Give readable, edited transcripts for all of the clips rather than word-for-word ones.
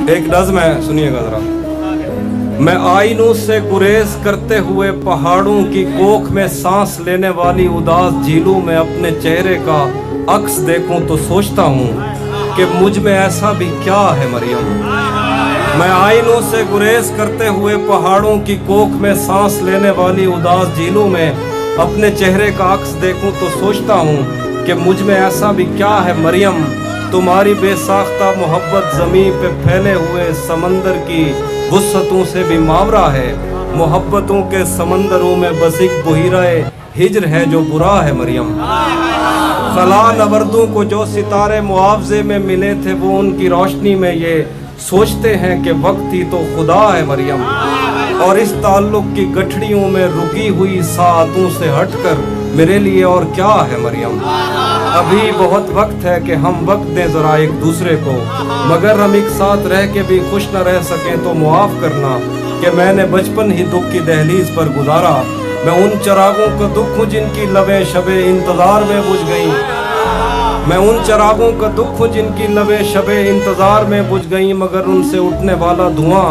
ایک نظم ہے, سنیے گا ذرا. میں آئینوں سے گریز کرتے ہوئے پہاڑوں کی کوکھ میں سانس لینے والی اداس جھیلوں میں اپنے چہرے کا عکس دیکھوں تو سوچتا ہوں کہ مجھ میں ایسا بھی کیا ہے مریم. میں آئینوں سے گریز کرتے ہوئے پہاڑوں کی کوکھ میں سانس لینے والی اداس جھیلوں میں اپنے چہرے کا عکس دیکھوں تو سوچتا ہوں کہ مجھ میں ایسا بھی کیا ہے مریم. تمہاری بے ساختہ محبت زمین پہ پھیلے ہوئے سمندر کی وسعتوں سے بھی ماورا ہے. محبتوں کے سمندروں میں بس ایک بحیرہ ہجر ہے جو برا ہے مریم. خلا نوردوں کو جو ستارے معاوضے میں ملے تھے وہ ان کی روشنی میں یہ سوچتے ہیں کہ وقت ہی تو خدا ہے مریم. اور اس تعلق کی گٹھڑیوں میں رکی ہوئی ساعتوں سے ہٹ کر میرے لیے اور کیا ہے مریم. ابھی بہت وقت ہے کہ ہم وقت دیں ذرا ایک دوسرے کو, مگر ہم ایک ساتھ رہ کے بھی خوش نہ رہ سکیں تو معاف کرنا کہ میں نے بچپن ہی دکھ کی دہلیز پر گزارا. میں ان چراغوں کا دکھ ہوں جن کی لبیں شب انتظار میں بجھ گئیں. میں ان چراغوں کا دکھ ہوں جن کی لبیں شب انتظار میں بجھ گئیں, مگر ان سے اٹھنے والا دھواں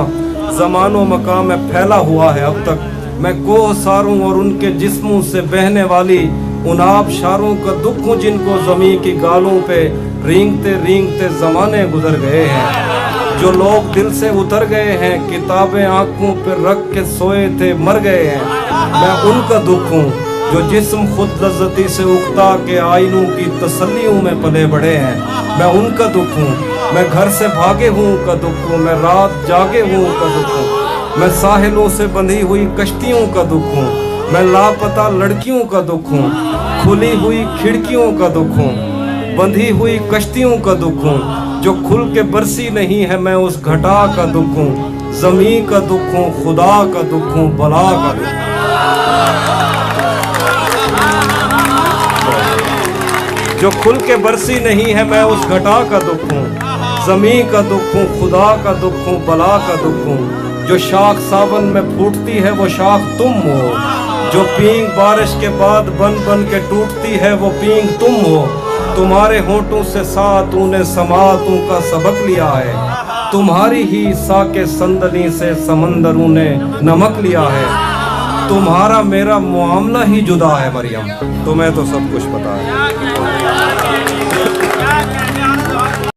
زمان و مکان میں پھیلا ہوا ہے اب تک. میں کوہ ساروں اور ان کے جسموں سے بہنے والی ان آبشاروں کا دکھ ہوں جن کو زمین کی گالوں پہ رینگتے رینگتے زمانے گزر گئے ہیں. جو لوگ دل سے اتر گئے ہیں, کتابیں آنکھوں پہ رکھ کے سوئے تھے مر گئے ہیں. میں ان کا دکھ ہوں جو جسم خود لذتی سے اکتا کے آئینوں کی تسلیوں میں پلے بڑھے ہیں. میں ان کا دکھ ہوں. میں گھر سے بھاگے ہوں کا دکھ ہوں. میں رات جاگے ہوں کا دکھ ہوں. میں ساحلوں سے بندھی ہوئی کشتیوں کا دکھ ہوں. میں لاپتہ لڑکیوں کا دکھ ہوں. کھلی ہوئی کھڑکیوں کا دکھ ہوں. بندھی ہوئی کشتیوں کا دکھ ہوں جو کھل کے برسی نہیں ہے. میں اس گھٹا کا دکھ ہوں. زمین کا دکھ ہوں, خدا کا دکھ ہوں, بلا کا دکھ ہوں. جو کھل کے برسی نہیں ہے میں اس گھٹا کا دکھ ہوں. زمین کا دکھ ہوں, خدا کا دکھ ہوں, بلا کا دکھ ہوں. جو شاخ ساون میں پھوٹتی ہے وہ شاخ تم ہو. جو پینگ بارش کے بعد بن بن کے ٹوٹتی ہے وہ پینگ تم ہو. تمہارے ہونٹوں سے ساتوں نے سماعتوں کا سبق لیا ہے. تمہاری ہی ساکے صندلی سے سمندروں نے نمک لیا ہے. تمہارا میرا معاملہ ہی جدا ہے مریم. تمہیں تو سب کچھ پتا ہے.